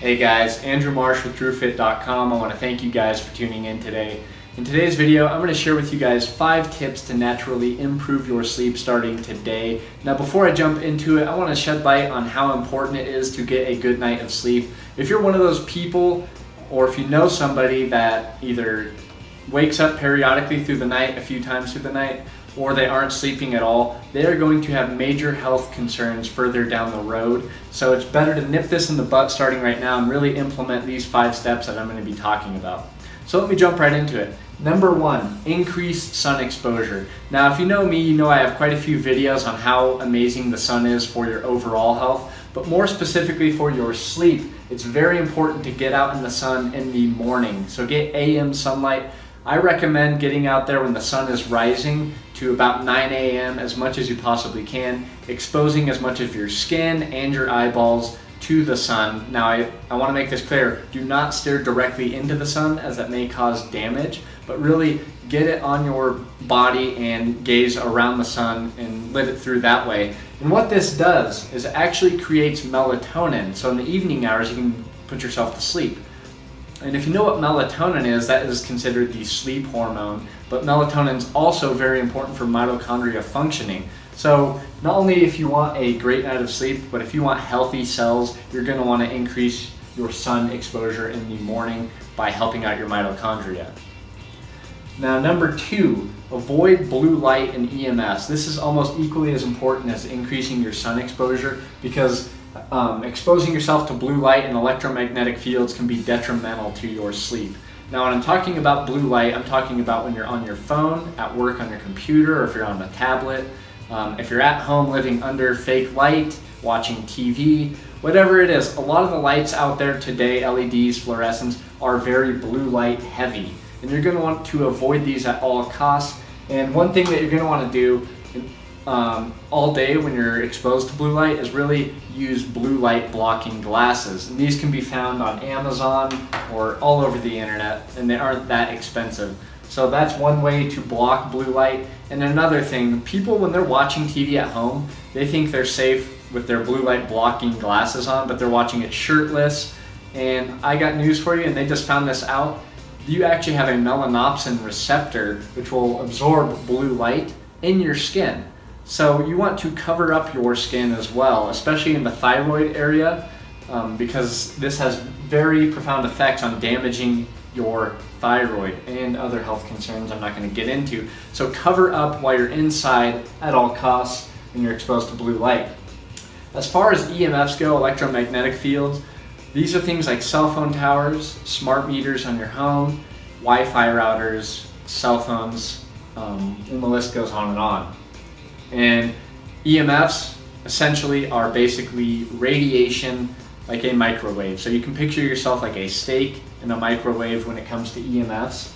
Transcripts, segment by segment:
Hey guys, Andrew Marsh with DrewFit.com. I want to thank you guys for tuning in today. In today's video, I'm going to share with you guys 5 tips to naturally improve your sleep starting today. Now before I jump into it, I want to shed light on how important it is to get a good night of sleep. If you're one of those people, or if you know somebody that either wakes up periodically through the night, a few times through the night, or they aren't sleeping at all, they are going to have major health concerns further down the road. So it's better to nip this in the butt starting right now and really implement these 5 steps that I'm going to be talking about. So let me jump right into it. Number 1, increase sun exposure. Now if you know me, you know I have quite a few videos on how amazing the sun is for your overall health, but more specifically for your sleep, it's very important to get out in the sun in the morning. So get AM sunlight. I recommend getting out there when the sun is rising to about 9 a.m. as much as you possibly can, exposing as much of your skin and your eyeballs to the sun. Now I want to make this clear, do not stare directly into the sun as that may cause damage, but really get it on your body and gaze around the sun and let it through that way. And what this does is it actually creates melatonin, so in the evening hours you can put yourself to sleep. And if you know what melatonin is, that is considered the sleep hormone, but melatonin is also very important for mitochondria functioning. So not only if you want a great night of sleep, but if you want healthy cells, you're going to want to increase your sun exposure in the morning by helping out your mitochondria. Now number 2, avoid blue light and EMFs. This is almost equally as important as increasing your sun exposure because exposing yourself to blue light and electromagnetic fields can be detrimental to your sleep. Now when I'm talking about blue light, I'm talking about when you're on your phone, at work on your computer, or if you're on a tablet, if you're at home living under fake light, watching TV, whatever it is. A lot of the lights out there today, LEDs, fluorescents, are very blue light heavy. And you're going to want to avoid these at all costs. And one thing that you're going to want to do all day when you're exposed to blue light is really use blue light blocking glasses. And these can be found on Amazon or all over the internet, and they aren't that expensive. So that's one way to block blue light. And another thing, people when they're watching TV at home, they think they're safe with their blue light blocking glasses on, but they're watching it shirtless. And I got news for you, and they just found this out. You actually have a melanopsin receptor which will absorb blue light in your skin. So you want to cover up your skin as well, especially in the thyroid area, because this has very profound effects on damaging your thyroid and other health concerns I'm not going to get into. So cover up while you're inside at all costs when you're exposed to blue light. As far as EMFs go, electromagnetic fields, these are things like cell phone towers, smart meters on your home, Wi-Fi routers, cell phones, and the list goes on and on. And EMFs essentially are basically radiation like a microwave. So you can picture yourself like a steak in a microwave when it comes to EMFs.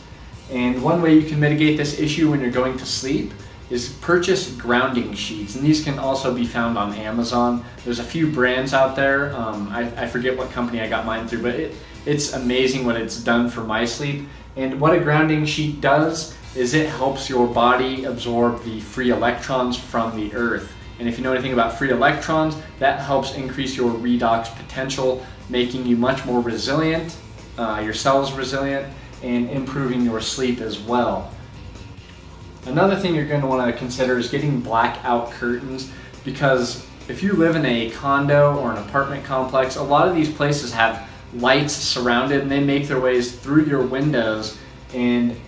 And one way you can mitigate this issue when you're going to sleep is purchase grounding sheets. And these can also be found on Amazon. There's a few brands out there. I forget what company I got mine through, but it's amazing what it's done for my sleep. And what a grounding sheet does is it helps your body absorb the free electrons from the earth. And if you know anything about free electrons, that helps increase your redox potential, making you much more resilient, your cells resilient, and improving your sleep as well. Another thing you're going to want to consider is getting blackout curtains, because if you live in a condo or an apartment complex, a lot of these places have lights surrounded and they make their ways through your windows. And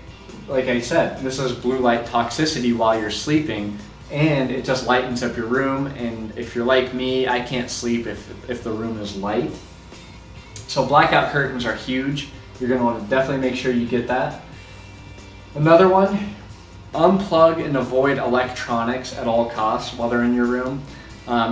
like I said, this is blue light toxicity while you're sleeping, and it just lightens up your room. And if you're like me, I can't sleep if the room is light. So blackout curtains are huge. You're going to want to definitely make sure you get that. Another one, unplug and avoid electronics at all costs while they're in your room.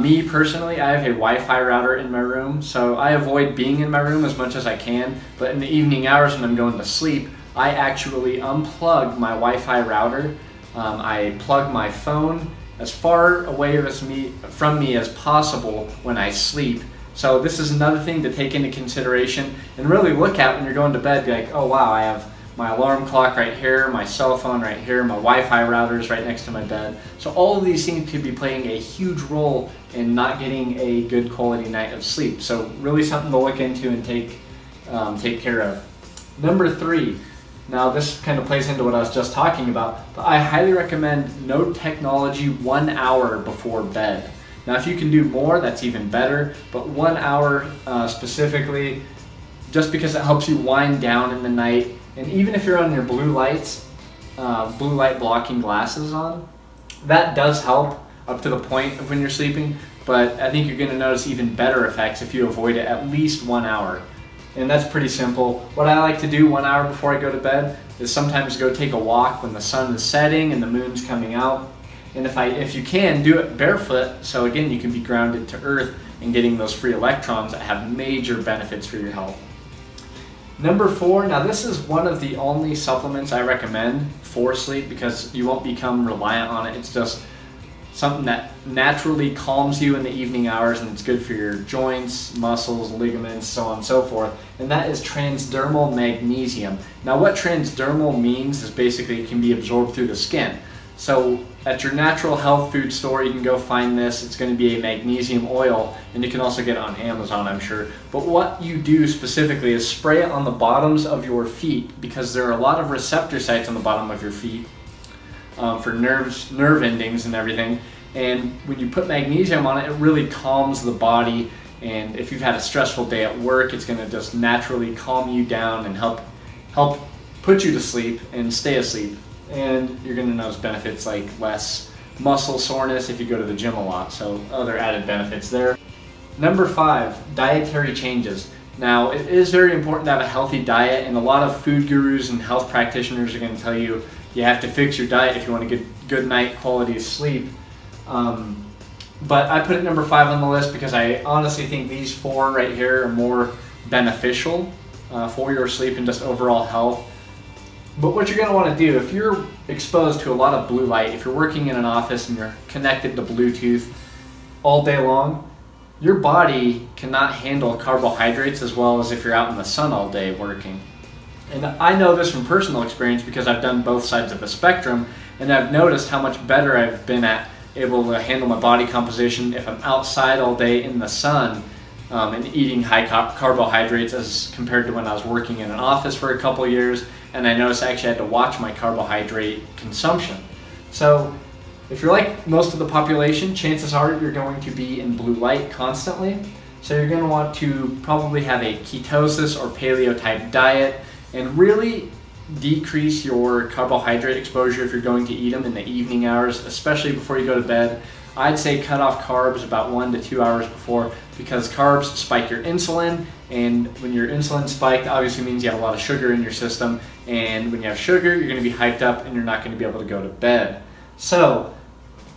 Me personally, I have a Wi-Fi router in my room, so I avoid being in my room as much as I can, but in the evening hours when I'm going to sleep, I actually unplug my Wi-Fi router. I plug my phone as far away from me as possible when I sleep. So this is another thing to take into consideration and really look at when you're going to bed. Be like, oh wow, I have my alarm clock right here, my cell phone right here, my Wi-Fi router is right next to my bed. So all of these things could be playing a huge role in not getting a good quality night of sleep. So really something to look into and take care of. Number 3, now this kind of plays into what I was just talking about, but I highly recommend no technology 1 hour before bed. Now if you can do more, that's even better, but 1 hour specifically, just because it helps you wind down in the night. And even if you're on your blue light blocking glasses on, that does help up to the point of when you're sleeping, but I think you're going to notice even better effects if you avoid it at least 1 hour. And that's pretty simple. What I like to do 1 hour before I go to bed is sometimes go take a walk when the sun is setting and the moon's coming out. And if you can, do it barefoot, so again you can be grounded to earth and getting those free electrons that have major benefits for your health. Number 4, now this is one of the only supplements I recommend for sleep because you won't become reliant on it. It's just something that naturally calms you in the evening hours, and it's good for your joints, muscles, ligaments, so on and so forth. And that is transdermal magnesium. Now what transdermal means is basically it can be absorbed through the skin. So at your natural health food store, you can go find this. It's going to be a magnesium oil, and you can also get it on Amazon, I'm sure. But what you do specifically is spray it on the bottoms of your feet, because there are a lot of receptor sites on the bottom of your feet for nerve endings and everything. And when you put magnesium on it, it really calms the body. And if you've had a stressful day at work, it's going to just naturally calm you down and help put you to sleep and stay asleep. And you're going to notice benefits like less muscle soreness if you go to the gym a lot, so other added benefits there. Number 5, dietary changes. Now it is very important to have a healthy diet, and a lot of food gurus and health practitioners are going to tell you you have to fix your diet if you want to get good night quality of sleep. But I put it number 5 on the list because I honestly think these 4 right here are more beneficial for your sleep and just overall health. But what you're going to want to do, if you're exposed to a lot of blue light, if you're working in an office and you're connected to Bluetooth all day long, your body cannot handle carbohydrates as well as if you're out in the sun all day working. And I know this from personal experience because I've done both sides of the spectrum, and I've noticed how much better I've been at able to handle my body composition if I'm outside all day in the sun and eating high carbohydrates as compared to when I was working in an office for a couple years. And I noticed I actually had to watch my carbohydrate consumption. So if you're like most of the population, chances are you're going to be in blue light constantly. So you're going to want to probably have a ketosis or paleo type diet and really decrease your carbohydrate exposure if you're going to eat them in the evening hours, especially before you go to bed. I'd say cut off carbs about 1 to 2 hours before, because carbs spike your insulin, and when your insulin spiked, obviously means you have a lot of sugar in your system, and when you have sugar, you're going to be hyped up and you're not going to be able to go to bed. So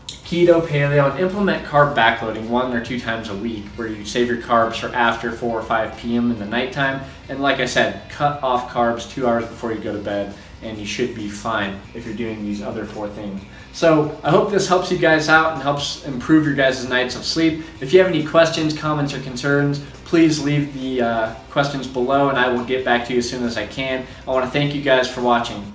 keto, paleo, and implement carb backloading 1 or 2 times a week, where you save your carbs for after 4 or 5 p.m. in the nighttime. And like I said, cut off carbs 2 hours before you go to bed, and you should be fine if you're doing these other 4 things. So I hope this helps you guys out and helps improve your guys' nights of sleep. If you have any questions, comments, or concerns, please leave the questions below, and I will get back to you as soon as I can. I want to thank you guys for watching.